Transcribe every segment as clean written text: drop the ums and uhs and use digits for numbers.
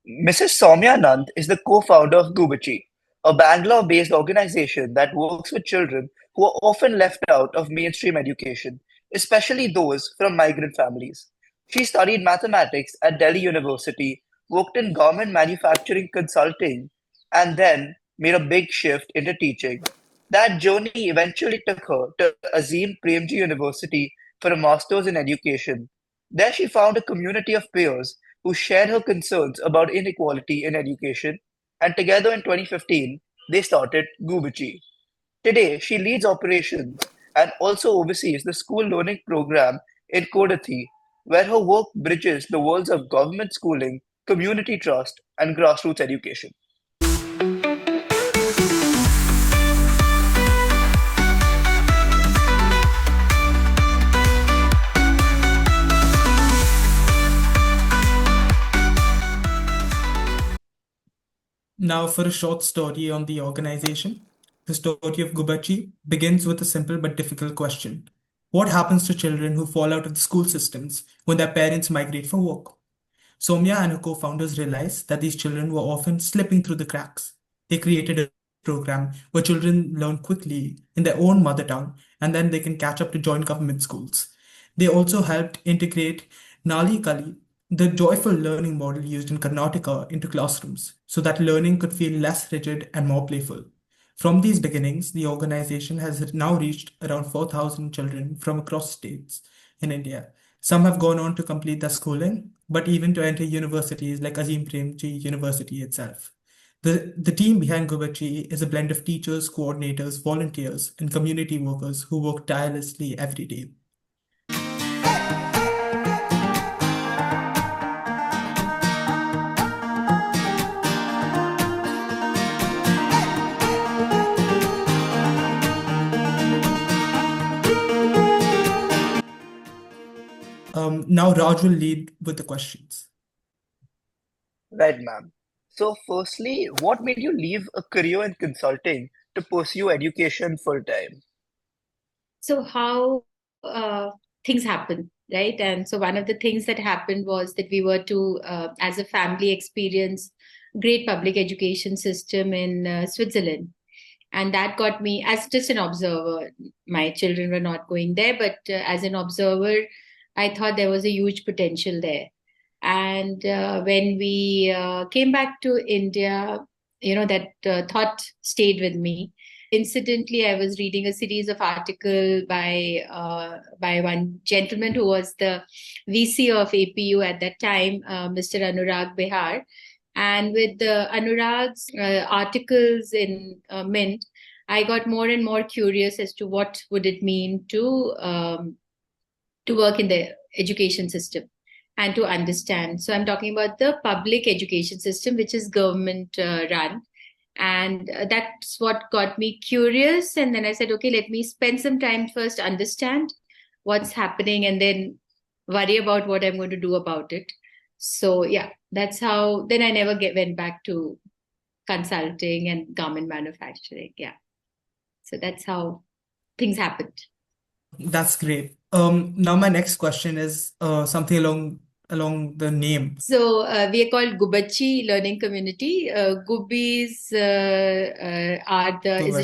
Mrs. Somya Nand is the co-founder of Gubachi, a Bangalore-based organization that works with children who are often left out of mainstream education, especially those from migrant families. She studied mathematics at Delhi University, worked in government manufacturing consulting, and then made a big shift into teaching. That journey eventually took her to Azim Premji University for a master's in education. There she found a community of peers who shared her concerns about inequality in education, and together in 2015, they started Gubichi. Today, she leads operations and also oversees the school learning program in Kodathi, where her work bridges the worlds of government schooling, community trust, and grassroots education. Now, for a short story on the organization, the story of Gubachi begins with a simple but difficult question. What happens to children who fall out of the school systems when their parents migrate for work? Somya and her co-founders realized that these children were often slipping through the cracks. They created a program where children learn quickly in their own mother tongue and then they can catch up to join government schools. They also helped integrate Nali Kali, the joyful learning model used in Karnataka, into classrooms so that learning could feel less rigid and more playful. From these beginnings, the organization has now reached around 4,000 children from across states in India. Some have gone on to complete their schooling, but even to enter universities like Azim Premji University itself. The team behind Gubachi is a blend of teachers, coordinators, volunteers, and community workers who work tirelessly every day. Now Raj will lead with the questions. Right, ma'am. So, firstly, what made you leave a career in consulting to pursue education full time? So how things happen, right? And so one of the things that happened was that we were to, as a family, experience great public education system in Switzerland. And that got me as just an observer. My children were not going there, but as an observer, I thought there was a huge potential there. And when we came back to India, that thought stayed with me. Incidentally, I was reading a series of article by one gentleman who was the VC of APU at that time, Mr. Anurag Behar. And with the Anurag's articles in Mint, I got more and more curious as to what would it mean to work in the education system and to understand. So I'm talking about the public education system, which is government run. And that's what got me curious. And then I said, okay, let me spend some time first, understand what's happening, and then worry about what I'm going to do about it. So yeah, that's how. Then I never went back to consulting and garment manufacturing. Yeah, so that's how things happened. That's great. Now my next question is something along the name. So we are called Gubachi Learning Community. Gubis is a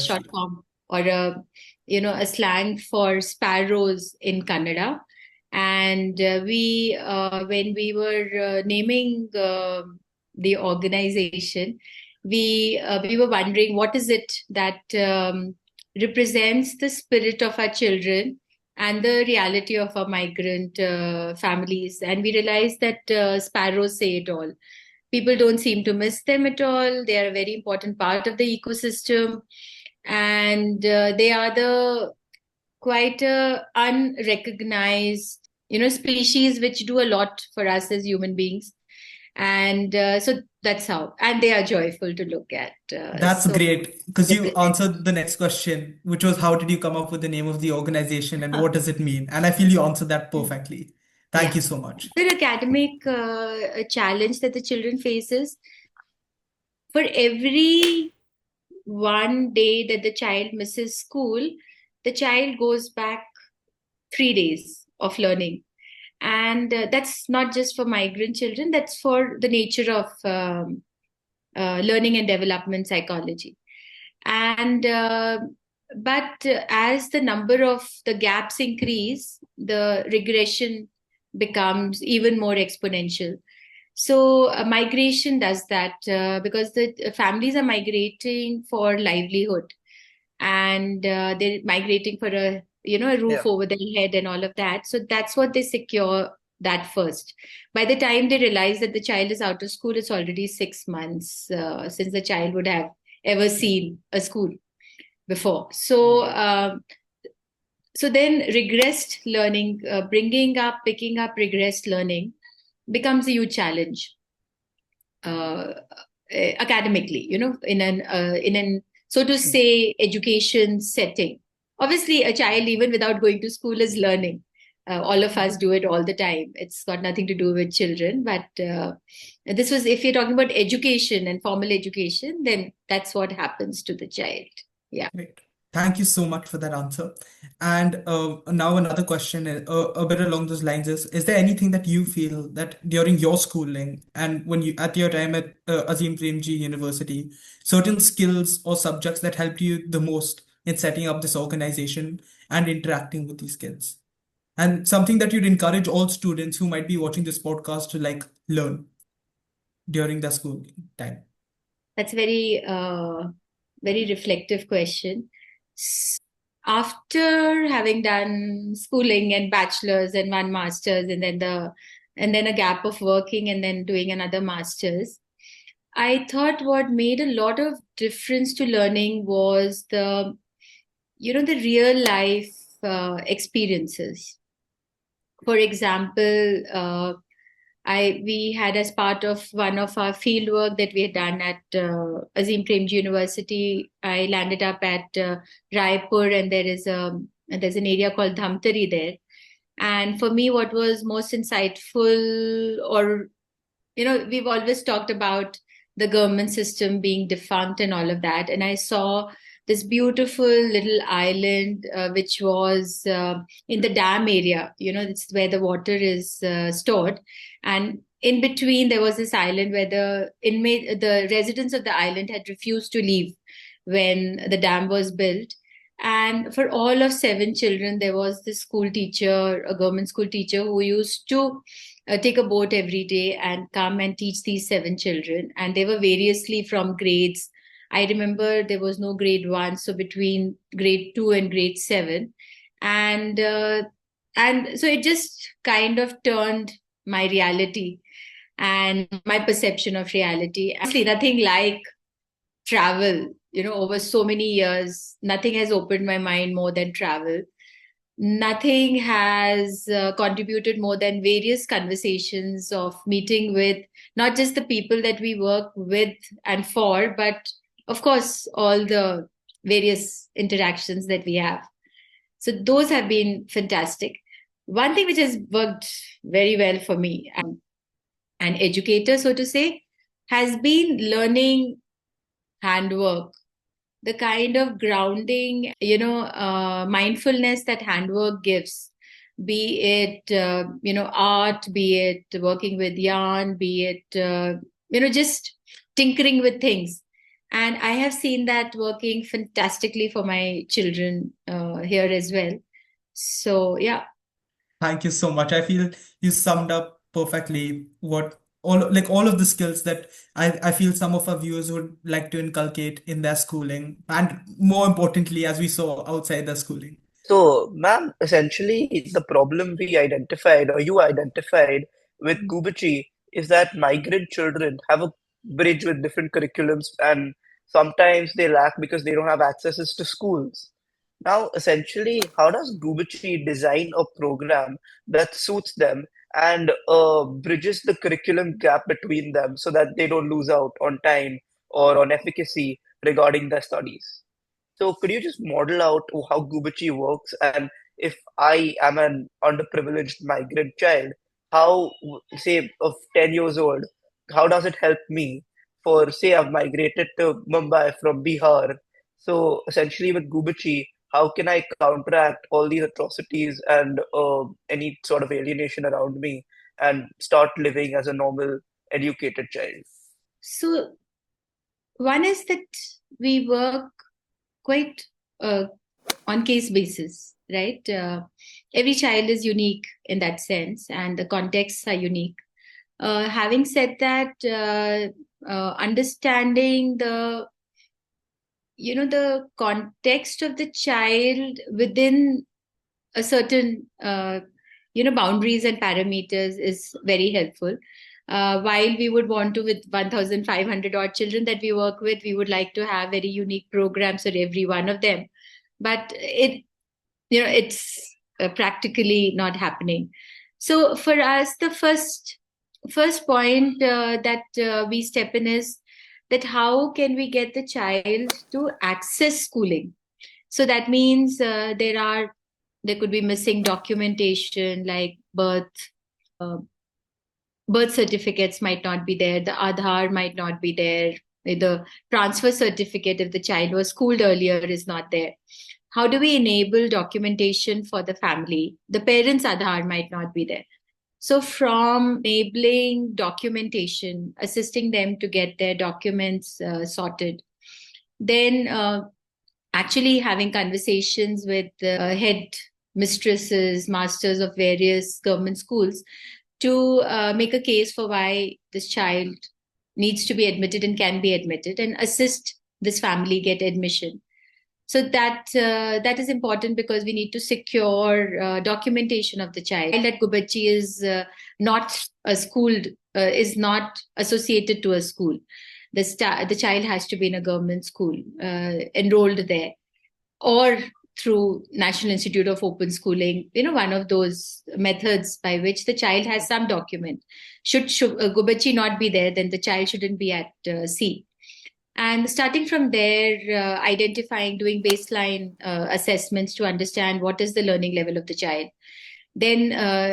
short Gubachi. form or a slang for sparrows in Kannada. And when we were naming the organization, we were wondering what is it that represents the spirit of our children and the reality of our migrant families. And we realized that sparrows say it all. People don't seem to miss them at all. They are a very important part of the ecosystem. And they are the quite unrecognized, species which do a lot for us as human beings. And so that's how. And they are joyful to look at. That's great because you answered the next question, which was how did you come up with the name of the organization and what does it mean? And I feel you answered that perfectly. Thank you so much. The academic challenge that the children faces, for every one day that the child misses school, the child goes back 3 days of learning. And that's not just for migrant children, that's for the nature of learning and development psychology. And but as the number of the gaps increase, the regression becomes even more exponential. So migration does that because the families are migrating for livelihood, and they're migrating for a a roof Yeah. over their head and all of that. So that's what they secure that first. By the time they realize that the child is out of school, it's already 6 months since the child would have ever seen a school before. So so then regressed learning, picking up regressed learning becomes a huge challenge uh, academically, in an so to say education setting. Obviously, a child even without going to school is learning. All of us do it all the time. It's got nothing to do with children, but this was if you're talking about education and formal education, then that's what happens to the child. Yeah. Great. Thank you so much for that answer. And now another question, a bit along those lines is there anything that you feel that during your schooling and when you at your time at Azim Premji University, certain skills or subjects that helped you the most in setting up this organization and interacting with these kids? And something that you'd encourage all students who might be watching this podcast to like learn during their school time. That's very, very reflective question. After having done schooling and bachelor's and one master's, and then a gap of working and then doing another master's, I thought what made a lot of difference to learning was the real life experiences. For example, we had as part of one of our field work that we had done at Azim Premji University. I landed up at Raipur, and there's an area called Dhamtari there. And for me, what was most insightful, or we've always talked about the government system being defunct and all of that, and I saw this beautiful little island which was in the dam area. It's where the water is stored, and in between there was this island where the residents of the island had refused to leave when the dam was built. And for all of 7 children, there was this school teacher, a government school teacher, who used to take a boat every day and come and teach these 7 children. And they were variously from grades. I remember there was no grade 1, so between grade 2 and grade 7. And so it just kind of turned my reality and my perception of reality. Actually, nothing like travel, over so many years, nothing has opened my mind more than travel. Nothing has contributed more than various conversations of meeting with not just the people that we work with and for, but of course, all the various interactions that we have. So those have been fantastic. One thing which has worked very well for me, an educator, so to say, has been learning handwork, the kind of grounding, mindfulness that handwork gives, be it, art, be it working with yarn, be it, just tinkering with things. And I have seen that working fantastically for my children here as well. So, yeah. Thank you so much. I feel you summed up perfectly what all of the skills that I feel some of our viewers would like to inculcate in their schooling, and more importantly, as we saw outside their schooling. So, ma'am, essentially, the problem we identified, or you identified with Gubachi, is that migrant children have a bridge with different curriculums, and sometimes they lack because they don't have accesses to schools. Now, essentially, how does Gubachi design a program that suits them and bridges the curriculum gap between them so that they don't lose out on time or on efficacy regarding their studies? So could you just model out how Gubachi works, and if I am an underprivileged migrant child, how, say, of 10 years old, how does it help me? For, say, I've migrated to Mumbai from Bihar. So essentially with Gubachi, How can I counteract all these atrocities and any sort of alienation around me and start living as a normal, educated child? So one is that we work quite on case basis, right? Every child is unique in that sense, and the contexts are unique. Having said that, understanding the context of the child within a certain boundaries and parameters is very helpful. While we would want to, with 1,500 odd children that we work with, we would like to have very unique programs for every one of them, but it's practically not happening. So for us, the first point that we step in is that how can we get the child to access schooling? So that means there could be missing documentation like uh, birth certificates might not be there, the Aadhaar might not be there, the transfer certificate if the child was schooled earlier is not there. How do we enable documentation for the family? The parents' Aadhaar might not be there. So from enabling documentation, assisting them to get their documents sorted, then actually having conversations with head mistresses, masters of various government schools to make a case for why this child needs to be admitted and can be admitted, and assist this family get admission. So that is important because we need to secure documentation of the child. That Gubachi not schooled, is not associated to a school. The child has to be in a government school, enrolled there, or through National Institute of Open Schooling, one of those methods by which the child has some document. Should Gubachi not be there, then the child shouldn't be at sea. And starting from there, identifying, doing baseline assessments to understand what is the learning level of the child. Then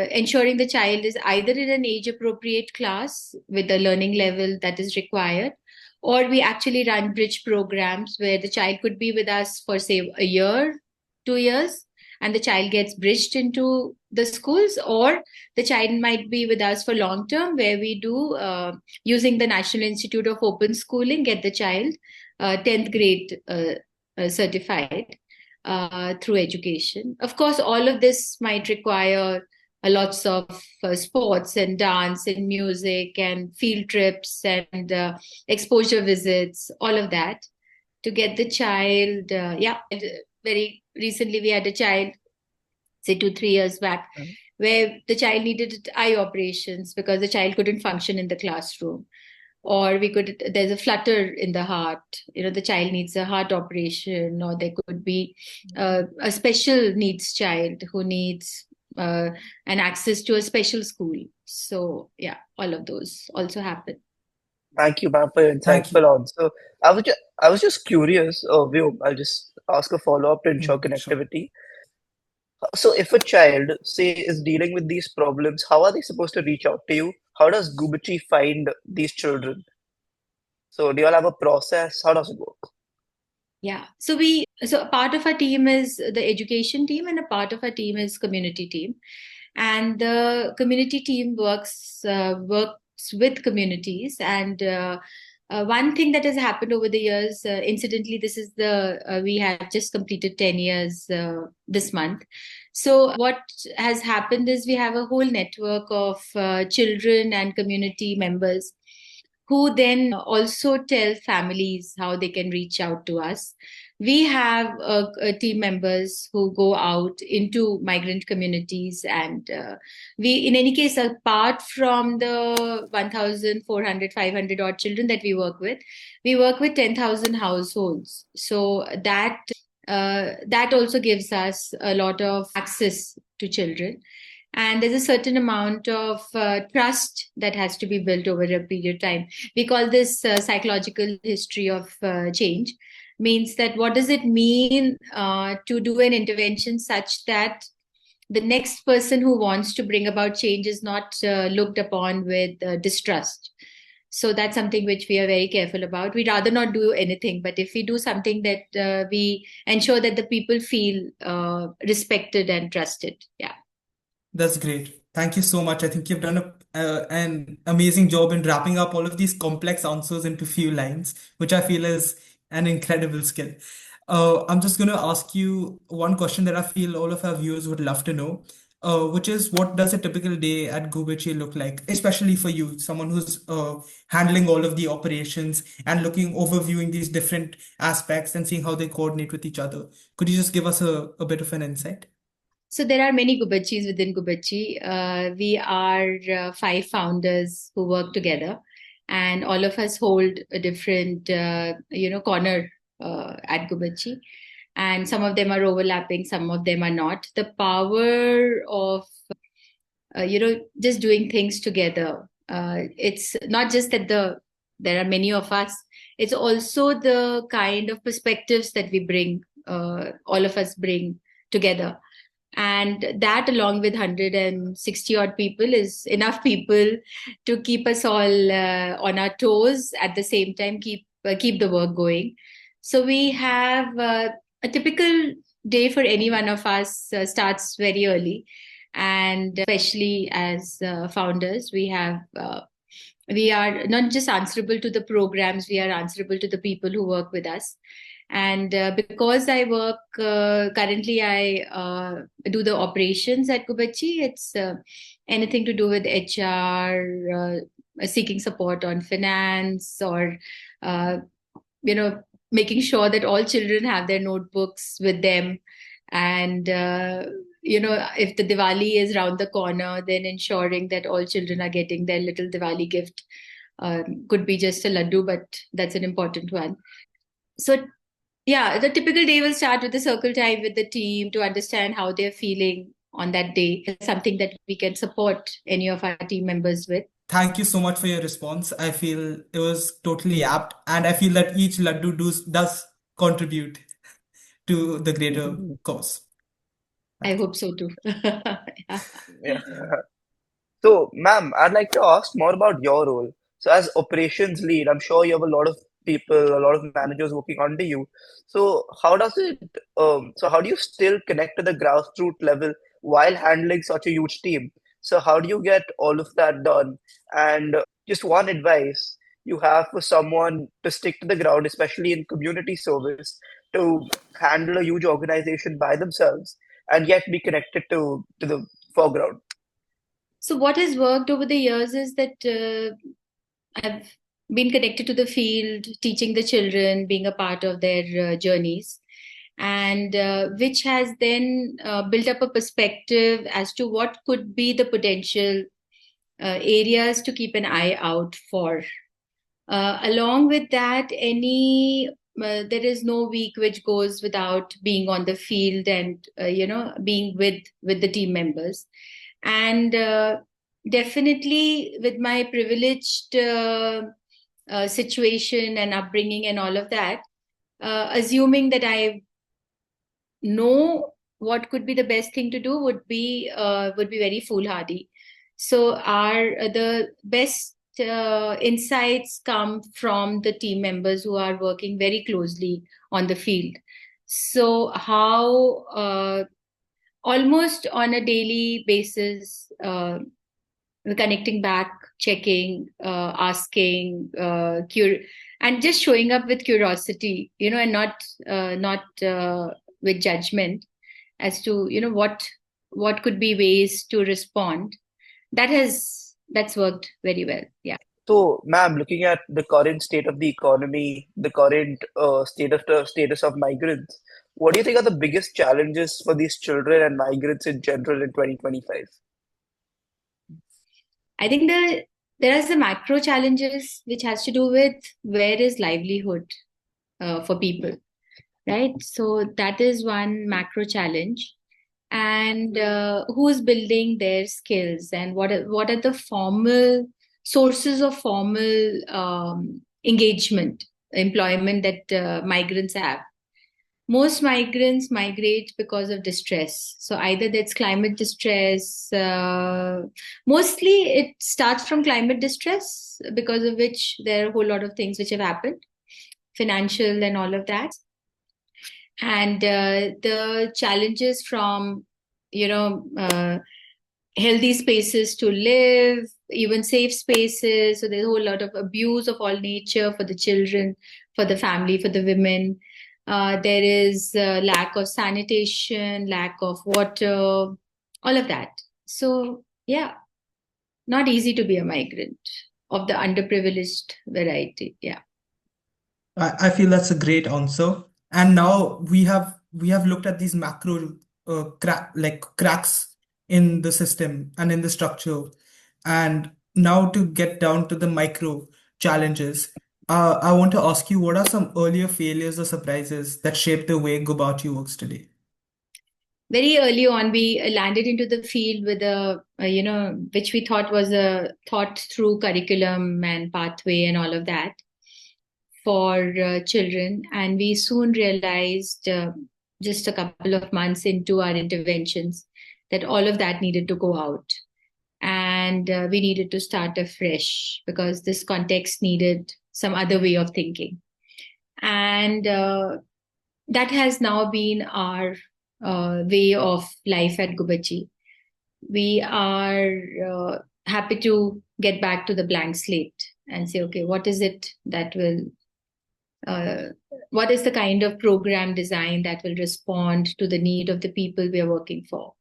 ensuring the child is either in an age appropriate class with the learning level that is required, or we actually run bridge programs where the child could be with us for, say, a year, 2 years, and the child gets bridged into the schools, or the child might be with us for long term, where we do, using the National Institute of Open Schooling, get the child 10th grade certified through education. Of course, all of this might require lots of sports and dance and music and field trips and exposure visits, all of that to get the child. Very recently, we had a child, say 2-3 years back, where the child needed eye operations because the child couldn't function in the classroom. Or there's a flutter in the heart, the child needs a heart operation, or there could be a special needs child who needs an access to a special school. So yeah, all of those also happen. Thank you, ma'am, for your Thank insightful you. answer. I was just curious, Vyom, I'll just ask a follow-up to ensure Sure. connectivity. So if a child, say, is dealing with these problems, how are they supposed to reach out to you? How does Gubachi find these children? So do you all have a process? How does it work? Yeah. So a part of our team is the education team, and a part of our team is community team. And the community team works with communities. And one thing that has happened over the years, incidentally, this is we have just completed 10 years this month. So what has happened is we have a whole network of children and community members who then also tell families how they can reach out to us. We have team members who go out into migrant communities, and in any case, apart from the 1,400, 500 odd children that we work with 10,000 households. So that also gives us a lot of access to children. And there's a certain amount of trust that has to be built over a period of time. We call this psychological history of change. Means that what does it mean to do an intervention such that the next person who wants to bring about change is not looked upon with distrust. So that's something which we are very careful about. We'd rather not do anything, but if we do something that we ensure that the people feel respected and trusted. Yeah. That's great. Thank you so much. I think you've done an amazing job in wrapping up all of these complex answers into few lines, which I feel is an incredible skill. I'm just going to ask you one question that I feel all of our viewers would love to know, which is what does a typical day at Gubichi look like, especially for you, someone who's handling all of the operations and overviewing these different aspects and seeing how they coordinate with each other. Could you just give us a bit of an insight? So there are many Gubachis within Gubachi. We are 5 founders who work together, and all of us hold a different, corner at Gubachi. And some of them are overlapping, some of them are not. The power of, just doing things together. It's not just that there are many of us. It's also the kind of perspectives that we bring, all of us bring together, and that, along with 160 odd people, is enough people to keep us all on our toes, at the same time keep the work going. So we have a typical day for any one of us starts very early, and especially as founders, we are not just answerable to the programs, we are answerable to the people who work with us. And because I work currently, I do the operations at Gubachi. It's anything to do with HR, seeking support on finance, or uh, making sure that all children have their notebooks with them. And if the Diwali is round the corner, then ensuring that all children are getting their little Diwali gift. Could be just a laddu, but that's an important one. So yeah, the typical day will start with the circle time with the team to understand how they're feeling on that day. Something that we can support any of our team members with. Thank you so much for your response. I feel it was totally apt, and I feel that each laddu does contribute to the greater cause. I hope so too. Yeah. Yeah. So, ma'am, I'd like to ask more about your role. So, as operations lead, I'm sure you have a lot of people, a lot of managers working under you. So, how do you still connect to the grassroots level while handling such a huge team? So, how do you get all of that done? And just one advice you have for someone to stick to the ground, especially in community service, to handle a huge organization by themselves and yet be connected to the foreground. So what has worked over the years is that I've been connected to the field, teaching the children, being a part of their journeys, and which has then built up a perspective as to what could be the potential areas to keep an eye out for. Along with that, there is no week which goes without being on the field and being with the team members. And definitely with my privileged situation and upbringing and all of that, assuming that I know what could be the best thing to do would be very foolhardy. So the best insights come from the team members who are working very closely on the field. So how almost on a daily basis, connecting back, checking, asking, and just showing up with curiosity, and not with judgment as to what could be ways to respond. That's worked very well. Yeah. So, ma'am, looking at the current state of the economy, the current status of migrants, what do you think are the biggest challenges for these children and migrants in general in 2025? I think there are some macro challenges which has to do with where is livelihood for people, right? So that is one macro challenge. And who's building their skills, and what are the formal sources of formal engagement, employment that migrants have. Most migrants migrate because of distress. So either that's climate distress, mostly it starts from climate distress, because of which there are a whole lot of things which have happened, financial and all of that. And the challenges from, you know, healthy spaces to live, even safe spaces. So there's a whole lot of abuse of all nature for the children, for the family, for the women. There is lack of sanitation, lack of water, all of that. So, yeah, not easy to be a migrant of the underprivileged variety. Yeah. I feel that's a great answer. And now we have looked at these macro cracks in the system and in the structure. And now to get down to the micro challenges, I want to ask you, what are some earlier failures or surprises that shaped the way Gubati works today? Very early on, we landed into the field with which we thought was a thought through curriculum and pathway and all of that for children. And we soon realized, just a couple of months into our interventions, that all of that needed to go out. And we needed to start afresh because this context needed some other way of thinking. And that has now been our way of life at Gubachi. We are happy to get back to the blank slate and say, okay, what is it that will what is the kind of program design that will respond to the need of the people we are working for?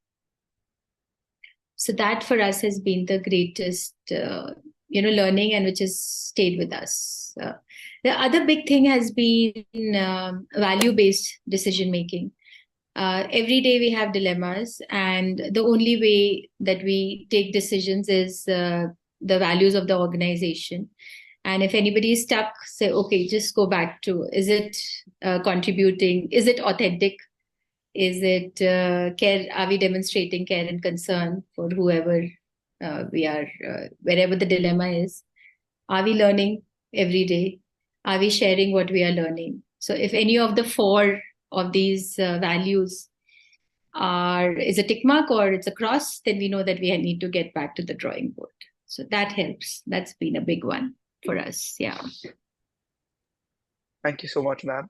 So that for us has been the greatest, learning, and which has stayed with us. The other big thing has been value-based decision making. Every day we have dilemmas, and the only way that we take decisions is the values of the organization. And if anybody is stuck, say, okay, just go back to, is it contributing? Is it authentic? Is it care? Are we demonstrating care and concern for whoever we are, wherever the dilemma is? Are we learning every day? Are we sharing what we are learning? So if any of the four of these values is a tick mark or it's a cross, then we know that we need to get back to the drawing board. So that helps. That's been a big one for us. Yeah. Thank you so much, ma'am.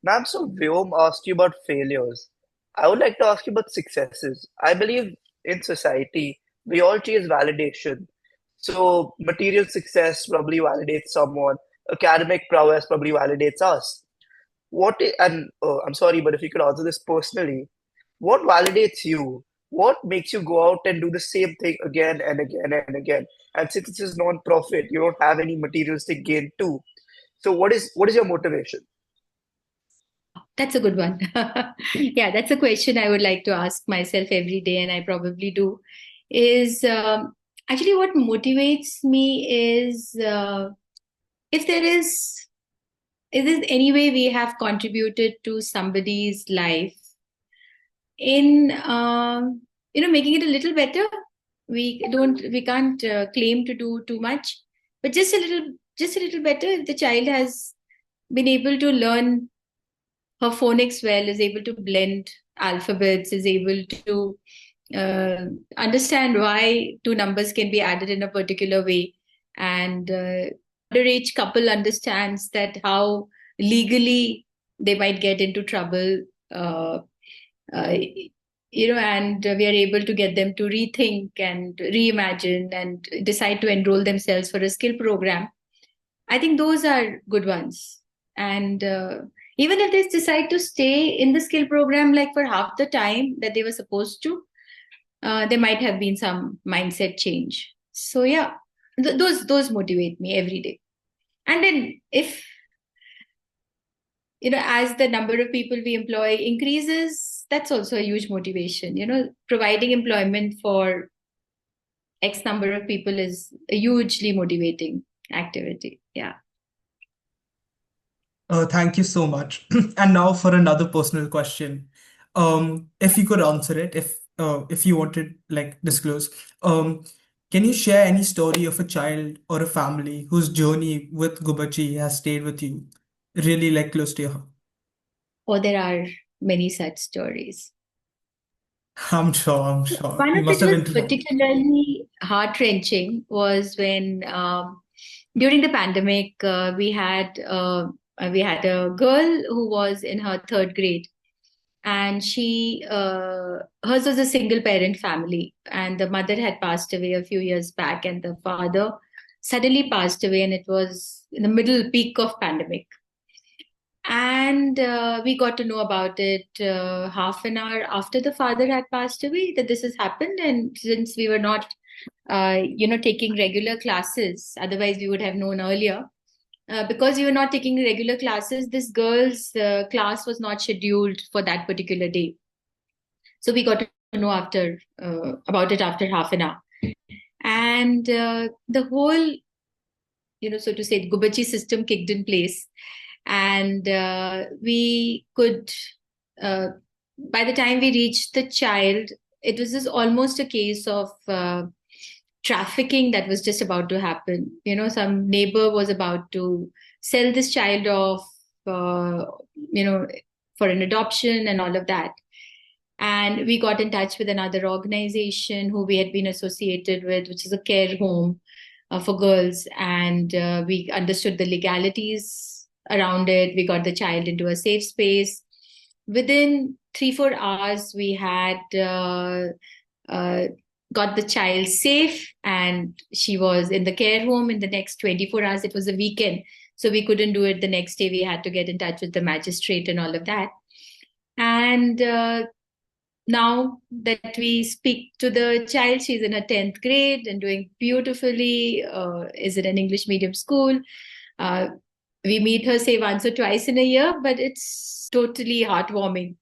Ma'am, so Vyom asked you about failures. I would like to ask you about successes. I believe in society, we all chase validation. So, material success probably validates someone, academic prowess probably validates us. And I'm sorry, but if you could answer this personally, what validates you? What makes you go out and do the same thing again and again and again? And since this is non-profit, you don't have any materialistic gain too. So what is your motivation? That's a good one. Yeah, that's a question I would like to ask myself every day, and I probably do. Is actually what motivates me is if there is any way we have contributed to somebody's life in making it a little better. We can't claim to do too much, but just a little better. If the child has been able to learn her phonics well, is able to blend alphabets, is able to uh, understand why two numbers can be added in a particular way, and underage couple understands that how legally they might get into trouble, uh, uh, and we are able to get them to rethink and reimagine and decide to enroll themselves for a skill program. I think those are good ones. And even if they decide to stay in the skill program like for half the time that they were supposed to, there might have been some mindset change. So yeah, those motivate me every day. And then if as the number of people we employ increases, that's also a huge motivation. Providing employment for X number of people is a hugely motivating activity. Yeah. Thank you so much. And now for another personal question. If you could answer it, if you wanted like disclose, can you share any story of a child or a family whose journey with Gubachi has stayed with you, really like close to your heart? or there are many such stories. I'm sure. One You of must it have was interacted. particularly heart-wrenching was when during the pandemic we had a girl who was in her third grade, and she hers was a single parent family, and the mother had passed away a few years back, and the father suddenly passed away, and it was in the middle peak of pandemic. And we got to know about it half an hour after the father had passed away, that this has happened. And since we were not taking regular classes, otherwise we would have known earlier. Because we were not taking regular classes, this girl's class was not scheduled for that particular day. So we got to know after about it after half an hour. And the whole, so to say, Gubachi system kicked in place. And we could, uh, by the time we reached the child, it was just almost a case of trafficking that was just about to happen. Some neighbor was about to sell this child off, uh, you know, for an adoption and all of that. And we got in touch with another organization who we had been associated with, which is a care home for girls. And we understood the legalities around it. We got the child into a safe space. Within 3-4 hours, we had uh, got the child safe, and she was in the care home. In the next 24 hours, it was a weekend. So we couldn't do it the next day. We had to get in touch with the magistrate and all of that. And now that we speak to the child, she's in her 10th grade and doing beautifully, is in an English medium school. Uh, we meet her, say, once or twice in a year, but it's totally heartwarming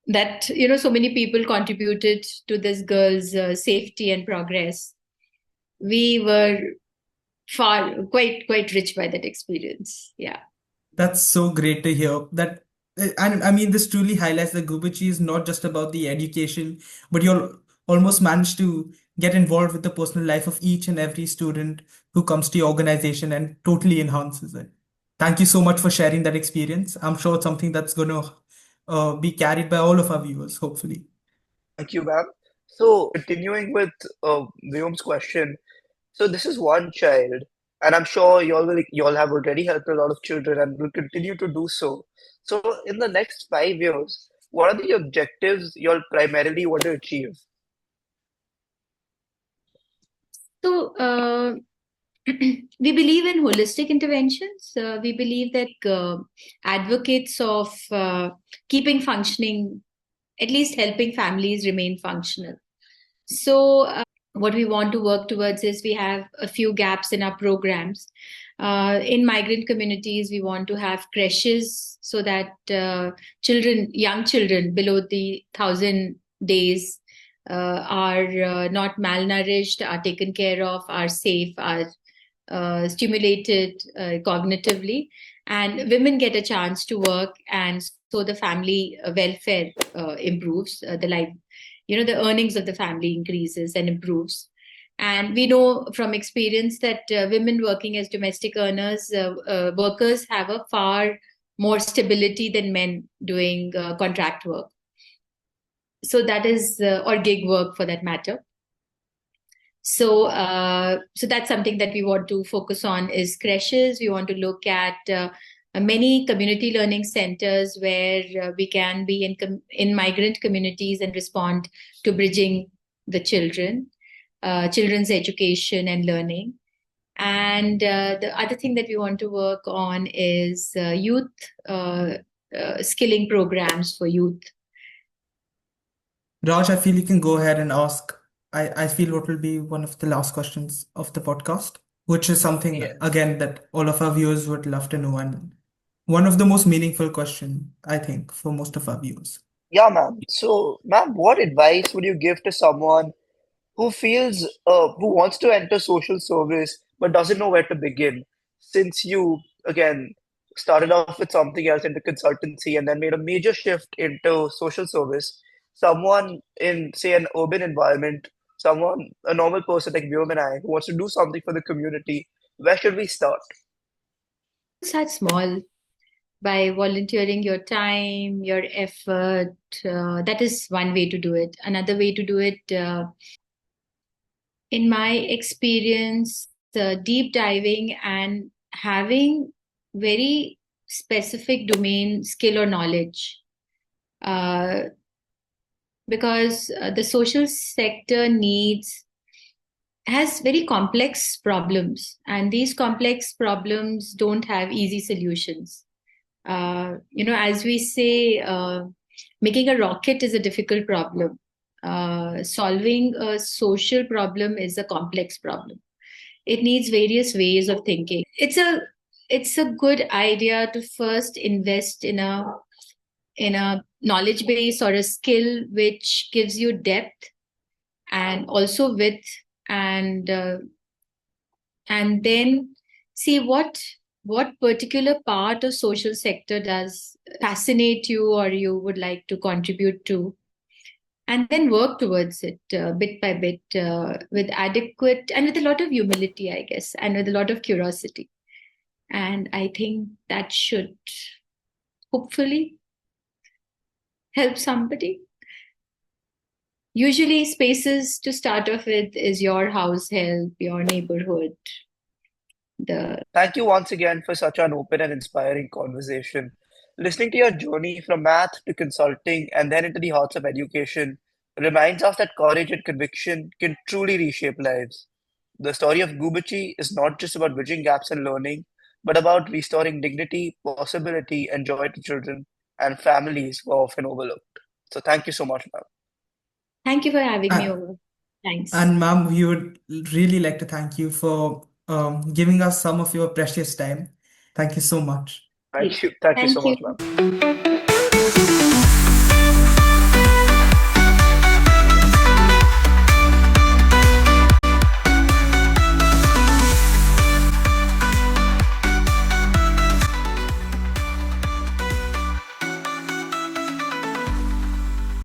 that, so many people contributed to this girl's safety and progress. We were quite rich by that experience. Yeah. That's so great to hear. And I mean, this truly highlights that Gubachi is not just about the education, but you'll almost manage to get involved with the personal life of each and every student who comes to your organization and totally enhances it. Thank you so much for sharing that experience. I'm sure it's something that's going to be carried by all of our viewers, hopefully. Thank you, ma'am. So, continuing with Vyom's question, so this is one child, and I'm sure y'all have already helped a lot of children and will continue to do so. So, in the next 5 years, what are the objectives y'all primarily want to achieve? So, we believe in holistic interventions. We believe that advocates of keeping functioning, at least helping families remain functional. So, what we want to work towards is we have a few gaps in our programs. In migrant communities, we want to have creches so that young children below the 1,000 days are not malnourished, are taken care of, are safe, are stimulated cognitively, and women get a chance to work, and so the family welfare improves, the life, the earnings of the family increases and improves. And we know from experience that women working as domestic workers have a far more stability than men doing contract work. So that is, or gig work for that matter. So that's something that we want to focus on is creches. We want to look at many community learning centers where we can be in migrant communities and respond to bridging the children's education and learning. And the other thing that we want to work on is youth skilling programs for youth. Raj, I feel you can go ahead and ask. I feel what will be one of the last questions of the podcast, which is something, Yes. again, that all of our viewers would love to know, and one of the most meaningful question, I think, for most of our viewers. Yeah, ma'am. So, ma'am, what advice would you give to someone who feels who wants to enter social service but doesn't know where to begin? Since you again started off with something else into consultancy and then made a major shift into social service, someone in say an urban environment, someone a normal person like you and I who wants to do something for the community, where should we start? Start small. by volunteering your time, your effort. That is one way to do it. Another way to do it, in my experience, deep diving and having very specific domain skill or knowledge. Because the social sector has very complex problems, and these complex problems don't have easy solutions. As we say, making a rocket is a difficult problem. Solving a social problem is a complex problem. It needs various ways of thinking. It's a good idea to first invest in a knowledge base or a skill which gives you depth and also width, and then see what particular part of social sector does fascinate you or you would like to contribute to, and then work towards it bit by bit, with adequate and with a lot of humility, I guess, and with a lot of curiosity. And I think that should hopefully help somebody. Usually spaces to start off with is your house help, your neighborhood. Thank you once again for such an open and inspiring conversation. Listening to your journey from math to consulting and then into the hearts of education reminds us that courage and conviction can truly reshape lives. The story of Gubachi is not just about bridging gaps in learning, but about restoring dignity, possibility, and joy to children and families who are often overlooked. So thank you so much, ma'am. Thank you for having me And, over. Thanks. and ma'am, we would really like to thank you for giving us some of your precious time. Thank you so much. Thank you. Thank you so Thank much, you. ma'am.